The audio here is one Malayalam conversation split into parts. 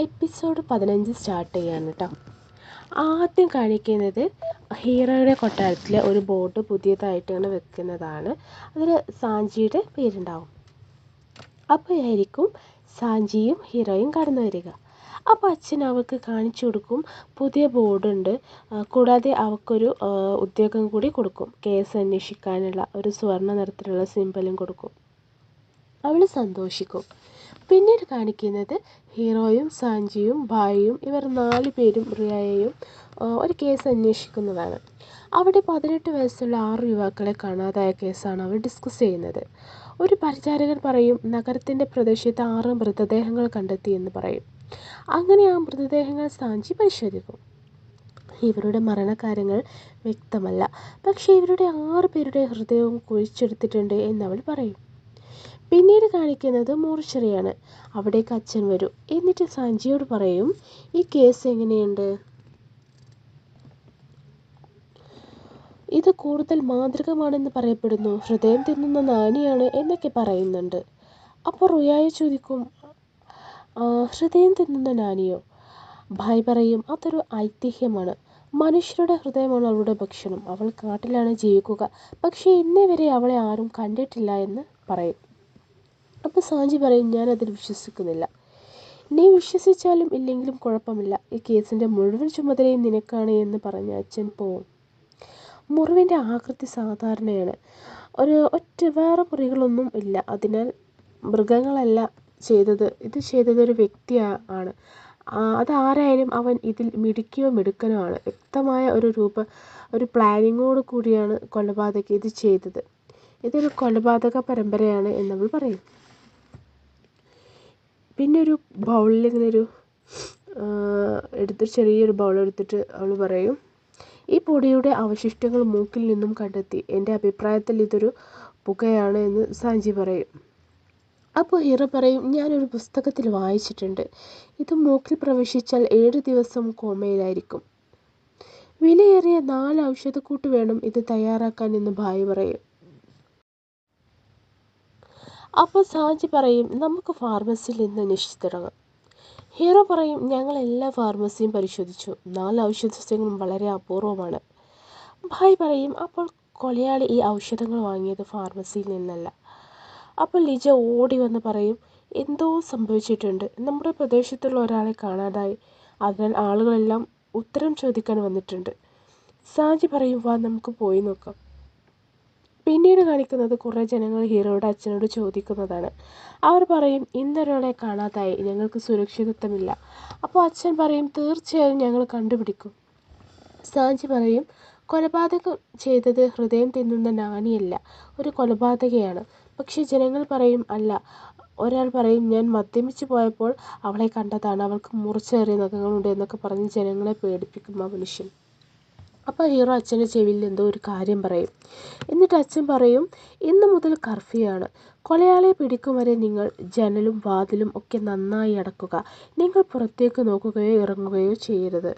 എപ്പിസോഡ് 15 സ്റ്റാർട്ട് ചെയ്യാണ് കേട്ടോ. ആദ്യം കാണിക്കുന്നത് ഹീറോയുടെ കൊട്ടാരത്തിലെ ഒരു ബോർഡ് പുതിയതായിട്ടാണ് വെക്കുന്നതാണ്. അതിൽ സാഞ്ചിയുടെ പേരുണ്ടാവും. അപ്പോഴായിരിക്കും സാഞ്ചിയും ഹീറോയും കടന്നു വരിക. അപ്പോൾ അച്ഛൻ അവൾക്ക് കാണിച്ചു കൊടുക്കും, പുതിയ ബോർഡുണ്ട്, കൂടാതെ അവൾക്കൊരു ഉദ്യോഗം കൂടി കൊടുക്കും. കേസ് അന്വേഷിക്കാനുള്ള ഒരു സുവർണ്ണ നിറത്തിലുള്ള സിമ്പലും കൊടുക്കും. അവൾ സന്തോഷിക്കും. പിന്നീട് കാണിക്കുന്നത് ഹീറോയും സാഞ്ചിയും ഭായിയും ഇവർ 4 പേരും റിയയെയും ഒരു കേസ് അന്വേഷിക്കുന്നതാണ്. അവിടെ 18 വയസ്സുള്ള 6 യുവാക്കളെ കാണാതായ കേസാണ് അവർ ഡിസ്കസ് ചെയ്യുന്നത്. ഒരു പരിചാരകൻ പറയും നഗരത്തിൻ്റെ പ്രദേശത്ത് 6 മൃതദേഹങ്ങൾ കണ്ടെത്തി എന്ന് പറയും. അങ്ങനെ ആ മൃതദേഹങ്ങൾ സാഞ്ചി പരിശോധിക്കും. ഇവരുടെ മരണകാര്യങ്ങൾ വ്യക്തമല്ല, പക്ഷേ ഇവരുടെ 6 പേരുടെ ഹൃദയവും കുഴിച്ചെടുത്തിട്ടുണ്ട് എന്നവൾ പറയും. പിന്നീട് കാണിക്കുന്നത് മോർച്ചറിയാണ്. അവിടേക്ക് അച്ഛൻ വരും. എന്നിട്ട് സാഞ്ചിയോട് പറയും, ഈ കേസ് എങ്ങനെയുണ്ട്, ഇത് കൂടുതൽ മാന്ത്രികമാണെന്ന് പറയപ്പെടുന്നു, ഹൃദയം തിന്നുന്ന നാണിയാണ് എന്നൊക്കെ പറയുന്നുണ്ട്. അപ്പോൾ റിയായെ ചോദിക്കും, ഹൃദയം തിന്നുന്ന നാണിയോ? ഭായ് പറയും, അതൊരു ഐതിഹ്യമാണ്. മനുഷ്യരുടെ ഹൃദയമാണ് അവളുടെ ഭക്ഷണം. അവൾ കാട്ടിലാണ് ജീവിക്കുക, പക്ഷേ ഇന്നേ വരെ അവളെ ആരും കണ്ടിട്ടില്ല എന്ന് പറയും. അപ്പോൾ സാഞ്ചി പറയും, ഞാനതിൽ വിശ്വസിക്കുന്നില്ല. നീ വിശ്വസിച്ചാലും ഇല്ലെങ്കിലും കുഴപ്പമില്ല, ഈ കേസിൻ്റെ മുഴുവൻ ചുമതലയും നിനക്കാണ് എന്ന് പറഞ്ഞ് അച്ഛൻ പോവും. മുറിവിൻ്റെ ആകൃതി സാധാരണയാണ്. വേറെ മുറികളൊന്നും ഇല്ല. അതിനാൽ മൃഗങ്ങളല്ല ചെയ്തത്, ഇത് ചെയ്തത് ഒരു വ്യക്തി ആണ്. അതാരായാലും അവൻ ഇതിൽ മിടുക്കിയോ മിടുക്കനോ ആണ്. വ്യക്തമായ ഒരു പ്ലാനിങ്ങോട് കൂടിയാണ് കൊലപാതകം ഇത് ചെയ്തത്. ഇതൊരു കൊലപാതക പരമ്പരയാണ് എന്നവൾ പറയും. പിന്നെ ഒരു ബൗളിൽ ഇങ്ങനെ ചെറിയൊരു ബൗൾ എടുത്തിട്ട് അവൾ പറയും, ഈ പൊടിയുടെ അവശിഷ്ടങ്ങൾ മൂക്കിൽ നിന്നും കണ്ടെത്തി. എൻ്റെ അഭിപ്രായത്തിൽ ഇതൊരു പുകയാണ് എന്ന് സാഞ്ചി പറയും. അപ്പോൾ ഹീറോ പറയും, ഞാനൊരു പുസ്തകത്തിൽ വായിച്ചിട്ടുണ്ട്, ഇത് മൂക്കിൽ പ്രവേശിച്ചാൽ 7 ദിവസം കോമയിലായിരിക്കും. വിലയേറിയ 4 ഔഷധക്കൂട്ട് വേണം ഇത് തയ്യാറാക്കാൻ എന്ന് ഭായി പറയും. അപ്പോൾ സാഞ്ചി പറയും, നമുക്ക് ഫാർമസിയിൽ നിന്ന് അന്വേഷിച്ച് തുടങ്ങാം. ഹീറോ പറയും, ഞങ്ങൾ എല്ലാ ഫാർമസിയും പരിശോധിച്ചു, 4 ഔഷധസസ്യങ്ങളും വളരെ അപൂർവമാണ്. ഭായ് പറയും, അപ്പോൾ കൊലയാളി ഈ ഔഷധങ്ങൾ വാങ്ങിയത് ഫാർമസിയിൽ നിന്നല്ല. അപ്പോൾ ലിജ ഓടി വന്ന് പറയും, എന്തോ സംഭവിച്ചിട്ടുണ്ട്, നമ്മുടെ പ്രദേശത്തുള്ള ഒരാളെ കാണാതായി, അതിനാൽ ആളുകളെല്ലാം ഉത്തരം ചോദിക്കാൻ വന്നിട്ടുണ്ട്. സാഞ്ചി പറയും, വാ നമുക്ക് പോയി നോക്കാം. പിന്നീട് കാണിക്കുന്നത് കുറേ ജനങ്ങൾ ഹീറോയുടെ അച്ഛനോട് ചോദിക്കുന്നതാണ്. അവർ പറയും, ഇന്നൊരാളെ കാണാതായി, ഞങ്ങൾക്ക് സുരക്ഷിതത്വമില്ല. അപ്പോൾ അച്ഛൻ പറയും, തീർച്ചയായും ഞങ്ങൾ കണ്ടുപിടിക്കും. സാഞ്ചി പറയും, കൊലപാതകം ചെയ്തത് ഹൃദയം തിന്നുന്ന നാണിയല്ല, ഒരു കൊലപാതകയാണ്. പക്ഷെ ജനങ്ങൾ പറയും അല്ല. ഒരാൾ പറയും, ഞാൻ മദ്യപിച്ച് പോയപ്പോൾ അവളെ കണ്ടതാണ്, അവൾക്ക് മുറിച്ചേറിയ നഖങ്ങളുണ്ട് എന്നൊക്കെ പറഞ്ഞ് ജനങ്ങളെ പേടിപ്പിക്കും ആ മനുഷ്യൻ. അപ്പോൾ ഹീറോ അച്ഛൻ്റെ ചെവിയിൽ എന്തോ ഒരു കാര്യം പറയും. എന്നിട്ട് അച്ഛൻ പറയും, ഇന്ന് മുതൽ കർഫ്യൂ ആണ്. കൊലയാളെ പിടിക്കും വരെ നിങ്ങൾ ജനലും വാതിലും ഒക്കെ നന്നായി അടക്കുക. നിങ്ങൾ പുറത്തേക്ക് നോക്കുകയോ ഇറങ്ങുകയോ ചെയ്യരുത്.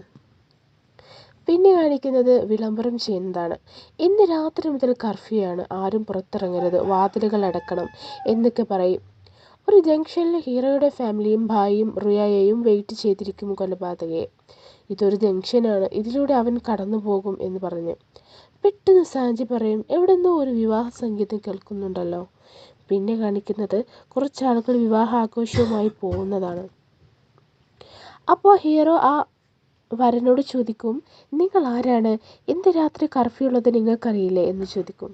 പിന്നെ കാണിക്കുന്നത് വിളംബരം ചെയ്യുന്നതാണ്. ഇന്ന് രാത്രി മുതൽ കർഫ്യൂ ആണ്, ആരും പുറത്തിറങ്ങരുത്, വാതിലുകൾ അടക്കണം എന്നൊക്കെ പറയും. ഒരു ജംഗ്ഷനിൽ ഹീറോയുടെ ഫാമിലിയും ഭായിയും റിയയെയും വെയിറ്റ് ചെയ്തിരിക്കും കൊലപാതകയെ. ഇതൊരു ജംഗ്ഷനാണ്, ഇതിലൂടെ അവൻ കടന്നു പോകും എന്ന് പറഞ്ഞ്. പെട്ടെന്ന് സാഞ്ചി പറയും, എവിടെന്നോ ഒരു വിവാഹ സംഗീതം കേൾക്കുന്നുണ്ടല്ലോ. പിന്നെ കാണിക്കുന്നത് കുറച്ചാളുകൾ വിവാഹ ആഘോഷവുമായി പോകുന്നതാണ്. അപ്പോൾ ഹീറോ ആ വരനോട് ചോദിക്കും, നിങ്ങൾ ആരാണ്, ഇന്ന് രാത്രി കർഫ്യൂ ഉള്ളത് നിങ്ങൾക്കറിയില്ലേ എന്ന് ചോദിക്കും.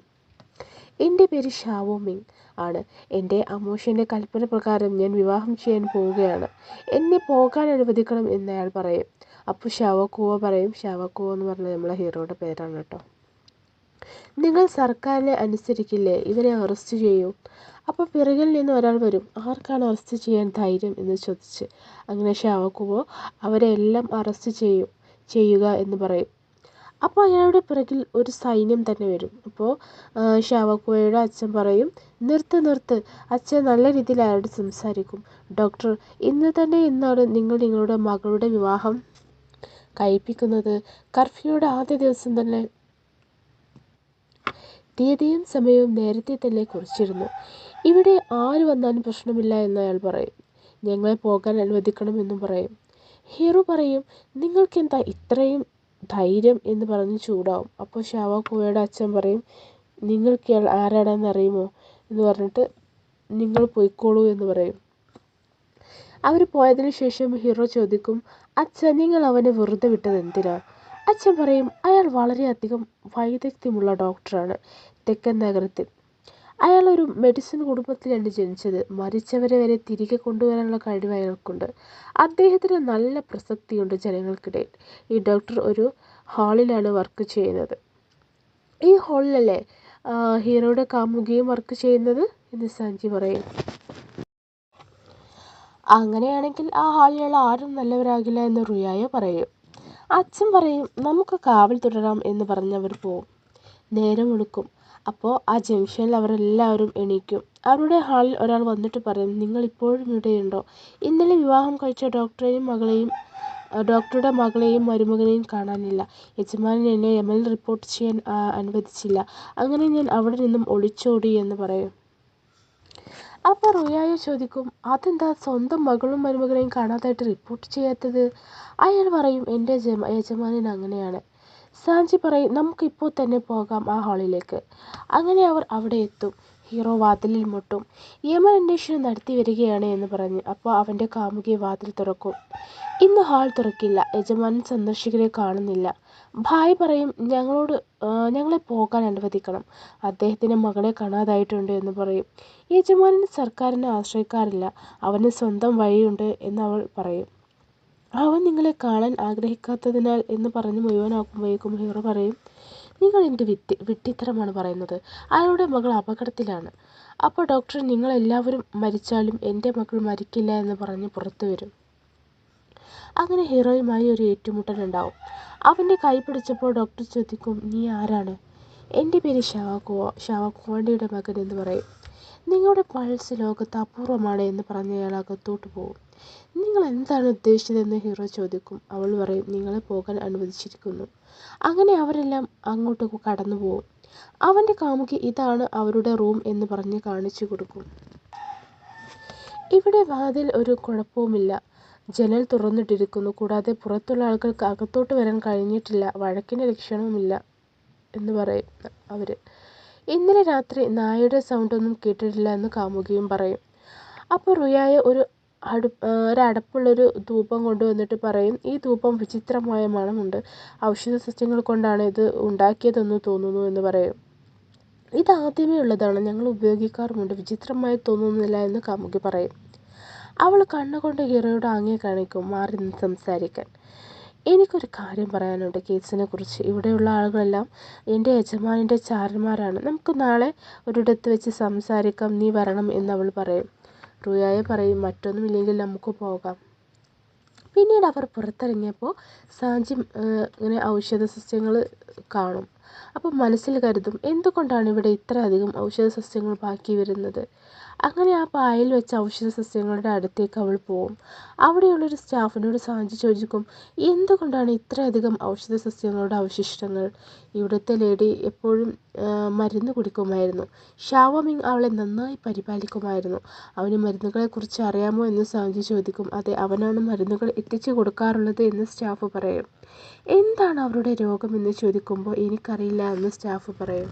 എൻ്റെ പേര് ഷാവോ മിങ് ആണ്. എൻ്റെ അമ്മൂഷൻ്റെ കൽപ്പന പ്രകാരം ഞാൻ വിവാഹം ചെയ്യാൻ പോവുകയാണ്, എന്നെ പോകാൻ അനുവദിക്കണം എന്നയാൾ പറയും. അപ്പോൾ ഷാവോക്കുവോ പറയും, ഷാവോക്കുവോ എന്ന് പറഞ്ഞാൽ നമ്മളെ ഹീറോയുടെ പേരാണ് കേട്ടോ. നിങ്ങൾ സർക്കാരിനെ അനുസരിക്കില്ലേ, ഇവരെ അറസ്റ്റ് ചെയ്യൂ. അപ്പോൾ പിറകിൽ നിന്ന് ഒരാൾ വരും, ആർക്കാണ് അറസ്റ്റ് ചെയ്യാൻ ധൈര്യം എന്ന് ചോദിച്ച്. അങ്ങനെ ഷാവോക്കുവോ അവരെ എല്ലാം അറസ്റ്റ് ചെയ്യുക എന്ന് പറയും. അപ്പോൾ അയാളുടെ പിറകിൽ ഒരു സൈന്യം തന്നെ വരും. അപ്പോൾ ഷാവോക്കുവോയുടെ അച്ഛൻ പറയും, നിർത്ത്, അച്ഛൻ നല്ല രീതിയിൽ അയാളോട് സംസാരിക്കും. ഡോക്ടർ, ഇന്ന് തന്നെ എന്നാണ് നിങ്ങൾ നിങ്ങളുടെ മകളുടെ വിവാഹം കഴിപ്പിക്കുന്നത്? കർഫ്യൂയുടെ ആദ്യ ദിവസം തന്നെ തീയതിയും സമയവും നേരത്തെ തന്നെ കുറിച്ചിരുന്നു. ഇവിടെ ആര് വന്നാലും പ്രശ്നമില്ല എന്ന് അയാൾ പറയും. ഞങ്ങളെ പോകാൻ അനുവദിക്കണമെന്നും പറയും. ഹീറോ പറയും, നിങ്ങൾക്കെന്താ ഇത്രയും ധൈര്യം എന്ന് പറഞ്ഞ് ചൂടാവും. അപ്പോൾ ഷാവാക്കോയുടെ അച്ഛൻ പറയും, നിങ്ങൾക്ക് ഇയാൾ ആരാണെന്ന് അറിയുമോ എന്ന് പറഞ്ഞിട്ട് നിങ്ങൾ പോയിക്കോളൂ എന്ന് പറയും. അവർ പോയതിനു ശേഷം ഹീറോ ചോദിക്കും, അച്ഛൻ നിങ്ങൾ അവനെ വെറുതെ വിട്ടത് എന്തിനാ? അച്ഛൻ പറയും, അയാൾ വളരെയധികം വൈദഗ്ധ്യമുള്ള ഡോക്ടറാണ് തെക്കൻ നഗരത്തിൽ. അയാൾ ഒരു മെഡിസിൻ കുടുംബത്തിലാണ് ജനിച്ചത്. മരിച്ചവരെ വരെ തിരികെ കൊണ്ടുവരാനുള്ള കഴിവ് അയാൾക്കുണ്ട്. അദ്ദേഹത്തിന് നല്ല പ്രസക്തിയുണ്ട് ജനങ്ങൾക്കിടയിൽ. ഈ ഡോക്ടർ ഒരു ഹാളിലാണ് വർക്ക് ചെയ്യുന്നത്. ഈ ഹാളിലല്ലേ ഹീറോയുടെ കാമുകിയും വർക്ക് ചെയ്യുന്നത് എന്ന് സഞ്ജി പറയും. അങ്ങനെയാണെങ്കിൽ ആ ഹാളിലുള്ള ആരും നല്ലവരാകില്ല എന്ന് റുയായ പറയും. അച്ഛൻ പറയും, നമുക്ക് കാവൽ തുടരാം എന്ന് പറഞ്ഞവർ പോവും. നേരം വെളുക്കും. അപ്പോൾ ആ ജംഗ്ഷനിൽ അവരെല്ലാവരും എണീക്കും. അവരുടെ ഹാളിൽ ഒരാൾ വന്നിട്ട് പറയും, നിങ്ങൾ ഇപ്പോഴും ഇവിടെയുണ്ടോ? ഇന്നലെ വിവാഹം കഴിച്ച ഡോക്ടറുടെ മകളെയും മരുമകനെയും കാണാനില്ല. യജമാനൻ എന്നെ യമനിൽ റിപ്പോർട്ട് ചെയ്യാൻ അനുവദിച്ചില്ല. അങ്ങനെ ഞാൻ അവിടെ നിന്നും ഒളിച്ചോടി എന്ന് പറയും. അപ്പോൾ റുയായ ചോദിക്കും, അതെന്താ സ്വന്തം മകളും മരുമകനെയും കാണാതായിട്ട് റിപ്പോർട്ട് ചെയ്യാത്തത്? അയാൾ പറയും, എൻ്റെ യജമാനൻ അങ്ങനെയാണ്. സാഞ്ചി പറയും, നമുക്ക് ഇപ്പോൾ തന്നെ പോകാം ആ ഹാളിലേക്ക്. അങ്ങനെ അവർ അവിടെ എത്തും. ഹീറോ വാതിലിൽ മുട്ടും. യമൻ അന്വേഷണം നടത്തി വരികയാണ് എന്ന് പറഞ്ഞ്. അപ്പോൾ അവൻ്റെ കാമുകി വാതിൽ തുറക്കും. ഇന്ന് ഹാൾ തുറക്കില്ല, യജമാനൻ സന്ദർശകരെ കാണുന്നില്ല. ഭായ് പറയും, ഞങ്ങളെ പോകാൻ അനുവദിക്കണം, അദ്ദേഹത്തിൻ്റെ മകളെ കാണാതായിട്ടുണ്ട് എന്ന് പറയും. യജമാനൻ സർക്കാരിനെ ആശ്രയിക്കാറില്ല, അവന് സ്വന്തം വഴിയുണ്ട് എന്ന് അവൾ പറയും. അവൻ നിങ്ങളെ കാണാൻ ആഗ്രഹിക്കാത്തതിനാൽ എന്ന് പറഞ്ഞ് മുഴുവനാക്കുമ്പോഴേക്കും ഹീറോ പറയും, നിങ്ങൾ എന്ത് വിഡ്ഢിത്തരമാണ് പറയുന്നത്, അയാളുടെ മകൾ അപകടത്തിലാണ്. അപ്പോൾ ഡോക്ടർ, നിങ്ങളെല്ലാവരും മരിച്ചാലും എൻ്റെ മകൾ മരിക്കില്ല എന്ന് പറഞ്ഞ് പുറത്തു വരും. അങ്ങനെ ഹീറോയുമായി ഒരു ഏറ്റുമുട്ടലുണ്ടാവും. അവൻ്റെ കൈ പിടിച്ചപ്പോൾ ഡോക്ടർ ചോദിക്കും, നീ ആരാണ്? എൻ്റെ പേര് ഷാവാക്കോണ്ടിയുടെ മകൻ എന്ന് പറയും. നിങ്ങളുടെ പൾസ് ലോകത്ത് അപൂർവമാണ് എന്ന് പറഞ്ഞ് അയാൾ അകത്തോട്ട് പോകും. നിങ്ങൾ എന്താണ് ഉദ്ദേശിച്ചതെന്ന് ഹീറോ ചോദിക്കും. അവൾ പറയും, നിങ്ങളെ പോകാൻ അനുവദിച്ചിരിക്കുന്നു. അങ്ങനെ അവരെല്ലാം അങ്ങോട്ട് കടന്നു പോകും. അവൻ്റെ കാമുകി ഇതാണ് അവരുടെ റൂം എന്ന് പറഞ്ഞ് കാണിച്ചു കൊടുക്കും. ഇവിടെ വാതിൽ ഒരു കുഴപ്പവുമില്ല, ജനൽ തുറന്നിട്ടിരിക്കുന്നു. കൂടാതെ പുറത്തുള്ള ആൾക്കാർക്ക് അകത്തോട്ട് വരാൻ കഴിഞ്ഞിട്ടില്ല, വഴക്കിൻ്റെ ലക്ഷണവുമില്ല എന്ന് പറയും അവർ. ഇന്നലെ രാത്രി നായയുടെ സൗണ്ടൊന്നും കേട്ടിട്ടില്ല എന്ന് കാമുകിയും പറയും. അപ്പോൾ റുയായ ഒരടപ്പുള്ളൊരു ധൂപം കൊണ്ടുവന്നിട്ട് പറയും, ഈ ധൂപം വിചിത്രമായ മണമുണ്ട്, ഔഷധ സസ്യങ്ങൾ കൊണ്ടാണ് ഇത് ഉണ്ടാക്കിയതെന്ന് തോന്നുന്നു എന്ന് പറയും. ഇത് ആദ്യമേ ഉള്ളതാണ്, ഞങ്ങൾ ഉപയോഗിക്കാറുമുണ്ട്, വിചിത്രമായി തോന്നുന്നില്ല എന്ന് കാമുകി പറയും. അവൾ കണ്ണുകൊണ്ട് ഹീറോയോട് ആംഗ്യം കാണിക്കും മാറി നിന്ന് സംസാരിക്കാൻ. എനിക്കൊരു കാര്യം പറയാനുണ്ട് കേസിനെ കുറിച്ച്. ഇവിടെയുള്ള ആളുകളെല്ലാം എൻ്റെ യജമാനൻ്റെ ചാരന്മാരാണ്. നമുക്ക് നാളെ ഒരിടത്ത് വെച്ച് സംസാരിക്കാം, നീ വരണം എന്ന് അവൾ പറയും. റുയായ പറയും, മറ്റൊന്നുമില്ലെങ്കിൽ നമുക്ക് പോകാം. പിന്നീട് അവർ പുറത്തിറങ്ങിയപ്പോൾ സാഞ്ചി ഇങ്ങനെ ഔഷധ സസ്യങ്ങൾ കാണും. അപ്പോൾ മനസ്സിൽ കരുതും, എന്തുകൊണ്ടാണ് ഇവിടെ ഇത്ര അധികം ഔഷധ സസ്യങ്ങൾ ബാക്കി വരുന്നത്? അങ്ങനെ ആ പായയിൽ വെച്ച ഔഷധ സസ്യങ്ങളുടെ അടുത്തേക്ക് അവൾ പോവും. അവിടെയുള്ളൊരു സ്റ്റാഫിനോട് സാഞ്ചി ചോദിക്കും, എന്തുകൊണ്ടാണ് ഇത്രയധികം ഔഷധ സസ്യങ്ങളുടെ അവശിഷ്ടങ്ങൾ? ഇവിടുത്തെ ലേഡി എപ്പോഴും മരുന്ന് കുടിക്കുമായിരുന്നു. ഷാവോമിങ് അവളെ നന്നായി പരിപാലിക്കുമായിരുന്നു. അവന് മരുന്നുകളെക്കുറിച്ച് അറിയാമോ എന്ന് സാഞ്ചി ചോദിക്കും. അതെ, അവനാണ് മരുന്നുകൾ എത്തിച്ചു കൊടുക്കാറുള്ളത് എന്ന് സ്റ്റാഫ് പറയും. എന്താണ് അവരുടെ രോഗമെന്ന് ചോദിക്കുമ്പോൾ എനിക്കറിയില്ല എന്ന് സ്റ്റാഫ് പറയും.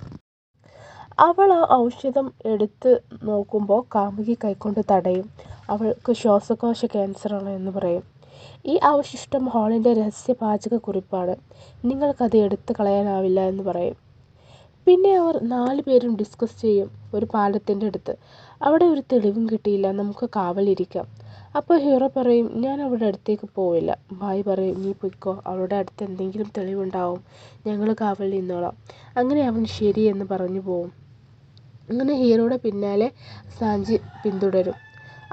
അവൾ ആ ഔഷധം എടുത്ത് നോക്കുമ്പോൾ കാമുകി കൈകൊണ്ട് തടയും. അവൾക്ക് ശ്വാസകോശ ക്യാൻസറാണ് എന്ന് പറയും. ഈ അവശിഷ്ടം ഹാളിൻ്റെ രഹസ്യ പാചകക്കുറിപ്പാണ്, നിങ്ങൾക്കത് എടുത്ത് കളയാനാവില്ല എന്ന് പറയും. പിന്നെ അവർ 4 പേരും ഡിസ്കസ് ചെയ്യും ഒരു പാലത്തിൻ്റെ അടുത്ത്. അവിടെ ഒരു തെളിവും കിട്ടിയില്ല, നമുക്ക് കാവലിരിക്കാം. അപ്പോൾ ഹീറോ പറയും, ഞാൻ അവളുടെ അടുത്തേക്ക് പോവില്ല. ഭായ് പറയും, നീ പൊയ്ക്കോ, അവളുടെ അടുത്ത് എന്തെങ്കിലും തെളിവുണ്ടാവും, ഞങ്ങൾ കാവലിൽ നിന്നോളാം. അങ്ങനെ അവൻ ശരി എന്ന് പറഞ്ഞു പോവും. അങ്ങനെ ഹീറോയുടെ പിന്നാലെ സാഞ്ചി പിന്തുടരും.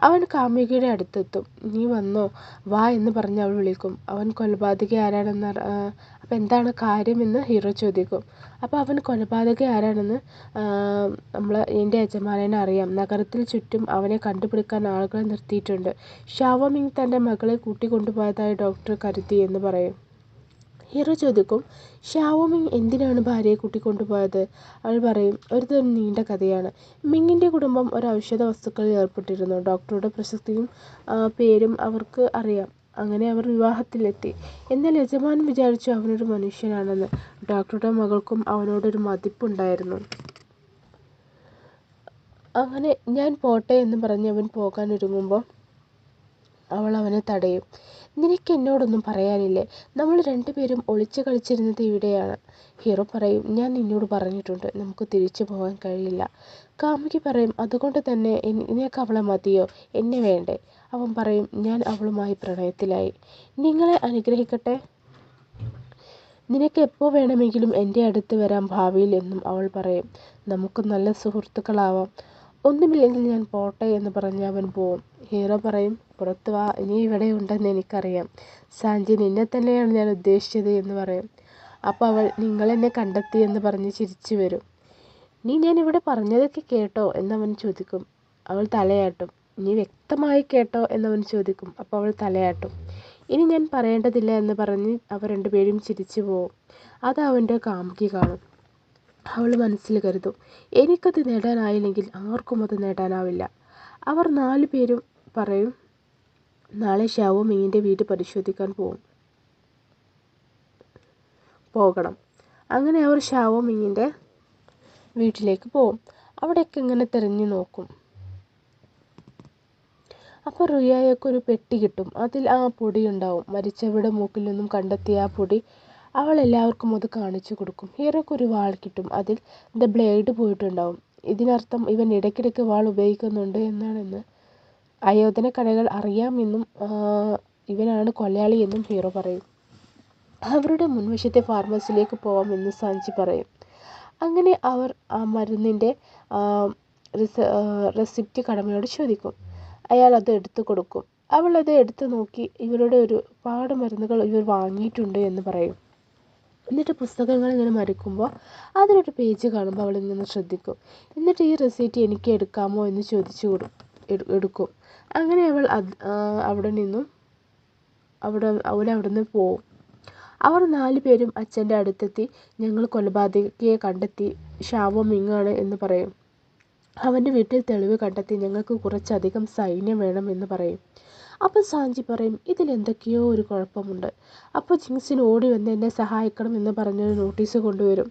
അവൻ കാമുകിയുടെ അടുത്തെത്തും. നീ വന്നോ, വാ എന്ന് പറഞ്ഞ് അവൾ വിളിക്കും. അവൻ കൊലപാതകി ആരാണെന്ന് അപ്പോൾ എന്താണ് കാര്യമെന്ന് ഹീറോ ചോദിക്കും. അപ്പോൾ അവൻ കൊലപാതകി ആരാണെന്ന് എൻ്റെ യജമാനനെ അറിയാം, നഗരത്തിൽ ചുറ്റും അവനെ കണ്ടുപിടിക്കാൻ ആളുകളെ നിർത്തിയിട്ടുണ്ട്. ഷാവോമിങ് തൻ്റെ മകളെ കൂട്ടിക്കൊണ്ടുപോയതായി ഡോക്ടർ കരുതി എന്ന് പറയും. ഹീറോ ചോദിക്കും, ഷാവോമിങ് എന്തിനാണ് ഭാര്യയെ കൂട്ടിക്കൊണ്ടുപോയത്? അവൾ പറയും, ഒരു നീണ്ട കഥയാണ്. മിങ്ങിൻ്റെ കുടുംബം ഒരു ഔഷധ വസ്തുക്കളിൽ ഏർപ്പെട്ടിരുന്നു. ഡോക്ടറുടെ പ്രശസ്തിയും പേരും അവർക്ക് അറിയാം. അങ്ങനെ അവർ വിവാഹത്തിലെത്തി. എന്നാൽ യജമാനൻ വിചാരിച്ചു അവനൊരു മനുഷ്യനാണെന്ന്. ഡോക്ടറുടെ മകൾക്കും അവനോടൊരു മതിപ്പുണ്ടായിരുന്നു. അങ്ങനെ ഞാൻ പോട്ടെ എന്ന് പറഞ്ഞ് അവൻ പോകാനൊരുങ്ങുമ്പോൾ അവൾ അവനെ തടയും. നിനക്ക് എന്നോടൊന്നും പറയാനില്ലേ? നമ്മൾ രണ്ടുപേരും ഒളിച്ചു കളിച്ചിരുന്നത് ഇവിടെയാണ്. ഹീറോ പറയും, ഞാൻ നിന്നോട് പറഞ്ഞിട്ടുണ്ട്, നമുക്ക് തിരിച്ചു പോകാൻ കഴിയില്ല. കാമുകി പറയും, അതുകൊണ്ട് തന്നെ നിനക്ക് അവളെ മതിയോ? എന്നെ വേണ്ടേ? അവൻ പറയും, ഞാൻ അവളുമായി പ്രണയത്തിലായി. നിങ്ങളെ അനുഗ്രഹിക്കട്ടെ. നിനക്ക് എപ്പോൾ വേണമെങ്കിലും എൻ്റെ അടുത്ത് വരാം ഭാവിയിൽ എന്നും അവൾ പറയും. നമുക്ക് നല്ല സുഹൃത്തുക്കളാവാം. ഒന്നുമില്ലെങ്കിൽ ഞാൻ പോട്ടെ എന്ന് പറഞ്ഞ് അവൻ പോവും. ഹീറോ പറയും, പുറത്തു വാ, ഇനി ഇവിടെ ഉണ്ടെന്ന് എനിക്കറിയാം. സാഞ്ചി, നിന്നെ തന്നെയാണ് ഞാൻ ഉദ്ദേശിച്ചത് എന്ന് പറയും. അപ്പോൾ അവൾ, നിങ്ങളെന്നെ കണ്ടെത്തി എന്ന് പറഞ്ഞ് ചിരിച്ചു വരും. നീ ഞാൻ ഇവിടെ പറഞ്ഞതൊക്കെ കേട്ടോ എന്നവൻ ചോദിക്കും. അവൾ തലയാട്ടും. നീ വ്യക്തമായി കേട്ടോ എന്നവൻ ചോദിക്കും. അപ്പോൾ അവൾ തലയാട്ടും. ഇനി ഞാൻ പറയേണ്ടതില്ല എന്ന് പറഞ്ഞ് അവർ രണ്ടുപേരും ചിരിച്ചു പോവും. അത് അവൻ്റെ കാമുകി കാണും. അവൾ മനസ്സിൽ കരുതും, എനിക്കത് നേടാനായില്ലെങ്കിൽ ആർക്കും അത് നേടാനാവില്ല. അവർ 4 പേരും പറയും, നാളെ ഷാവോ മിങ്ങിൻ്റെ വീട് പരിശോധിക്കാൻ പോകണം. അങ്ങനെ അവർ ഷാവോ മിങ്ങിൻ്റെ വീട്ടിലേക്ക് പോവും. അവിടെയൊക്കെ ഇങ്ങനെ തിരഞ്ഞു നോക്കും. അപ്പോൾ റുയായൊക്കെ പെട്ടി കിട്ടും. അതിൽ ആ പൊടി ഉണ്ടാവും. മരിച്ചവരുടെ മൂക്കിൽ നിന്നും കണ്ടെത്തിയ ആ പൊടി. അവൾ എല്ലാവർക്കും അത് കാണിച്ചു കൊടുക്കും. ഹീറോയ്ക്ക് ഒരു വാൾ കിട്ടും. അതിൽ ദ ബ്ലേഡ് പോയിട്ടുണ്ടാവും. ഇതിനർത്ഥം ഇവൻ ഇടയ്ക്കിടയ്ക്ക് വാൾ ഉപയോഗിക്കുന്നുണ്ട് എന്നാണെന്ന്. ആയോധന കലകൾ അറിയാമെന്നും ഇവനാണ് കൊലയാളി എന്നും ഹീറോ പറയും. അവരുടെ മുൻവശത്തെ ഫാർമസിയിലേക്ക് പോവാമെന്ന് സാഞ്ചി പറയും. അങ്ങനെ അവർ ആ മരുന്നിൻ്റെ റെസിപ്റ്റ് കടമയോട് ചോദിക്കും. അയാൾ അത് എടുത്തു കൊടുക്കും. അവൾ അത് എടുത്തു നോക്കി ഇവരുടെ ഒരുപാട് മരുന്നുകൾ ഇവർ വാങ്ങിയിട്ടുണ്ട് എന്ന് പറയും. എന്നിട്ട് പുസ്തകങ്ങൾ ഇങ്ങനെ മറിക്കുമ്പോൾ അതിലൊരു പേജ് കാണുമ്പോൾ അവൾ ഇങ്ങനെ ശ്രദ്ധിക്കും. എന്നിട്ട് ഈ റെസിപ്റ്റ് എനിക്ക് എടുക്കാമോ എന്ന് ചോദിച്ചു എടുക്കും. അങ്ങനെ അവൾ അവിടെ നിന്ന് പോവും. അവർ 4 പേരും അച്ഛൻ്റെ അടുത്തെത്തി, ഞങ്ങൾ കൊലപാതകിയെ കണ്ടെത്തി, ഷാവോ മിങ്ങാണ് എന്ന് പറയും. അവൻ്റെ വീട്ടിൽ തെളിവ് കണ്ടെത്തി, ഞങ്ങൾക്ക് കുറച്ചധികം സൈന്യം വേണം എന്ന് പറയും. അപ്പോൾ സാഞ്ചി പറയും, ഇതിലെന്തൊക്കെയോ ഒരു കുഴപ്പമുണ്ട്. അപ്പോൾ ജിങ്സിന് ഓടി വന്ന് എന്നെ സഹായിക്കണം എന്ന് പറഞ്ഞൊരു നോട്ടീസ് കൊണ്ടുവരും.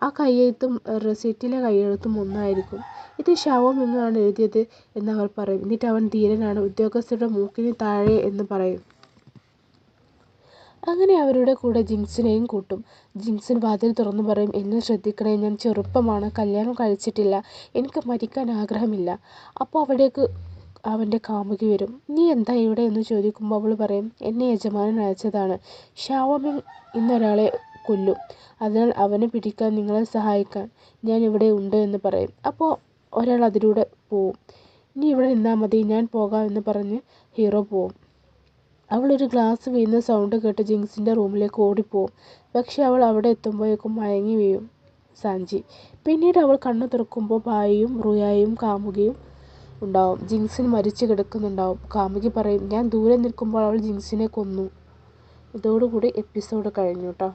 ആ കയ്യെഴുത്തും റെസിപ്റ്റിലെ കയ്യെഴുത്തും ഒന്നായിരിക്കും. ഇത് ഷാവോ മിങ്ങാണ് എഴുതിയത് എന്നവർ പറയും. എന്നിട്ട് അവൻ ധീരനാണ്, ഉദ്യോഗസ്ഥരുടെ മൂക്കിന് താഴെ എന്ന് പറയും. അങ്ങനെ അവരുടെ കൂടെ ജിങ്സിനെയും കൂട്ടും. ജിങ്സൺ വാതിൽ തുറന്നു പറയും, എന്നെ ശ്രദ്ധിക്കണേ, ഞാൻ ചെറുപ്പമാണ്, കല്യാണം കഴിച്ചിട്ടില്ല, എനിക്ക് മരിക്കാൻ ആഗ്രഹമില്ല. അപ്പോൾ അവിടേക്ക് അവൻ്റെ കാമുകി വരും. നീ എന്താ ഇവിടെ എന്ന് ചോദിക്കുമ്പോൾ അവൾ പറയും, എന്നെ യജമാനൻ അയച്ചതാണ്. ഷാവോ മിങ് ഇന്നൊരാളെ കൊല്ലും. അതിനാൽ അവനെ പിടിക്കാൻ നിങ്ങളെ സഹായിക്കാൻ ഞാൻ ഇവിടെ ഉണ്ട് എന്ന് പറയും. അപ്പോൾ ഒരാൾ അതിലൂടെ പോവും. നീ ഇവിടെ നിന്നാൽ മതി, ഞാൻ പോകാം എന്ന് പറഞ്ഞ് ഹീറോ പോവും. അവളൊരു ഗ്ലാസ് വീഴുന്ന സൗണ്ട് കേട്ട് ജിങ്സിൻ്റെ റൂമിലേക്ക് ഓടിപ്പോവും. പക്ഷെ അവൾ അവിടെ എത്തുമ്പോഴേക്കും മയങ്ങി വീഴും സാഞ്ചി. പിന്നീട് അവൾ കണ്ണു തുറക്കുമ്പോൾ ഭായിയും റുയായും കാമുകിയും ഉണ്ടാവും. ജിങ്സിൻ മരിച്ചു കിടക്കുന്നുണ്ടാവും. കാമുകി പറയും, ഞാൻ ദൂരെ നിൽക്കുമ്പോൾ അവൾ ജിങ്സിനെ കൊന്നു. ഇതോടുകൂടി എപ്പിസോഡ് കഴിഞ്ഞു കേട്ടോ.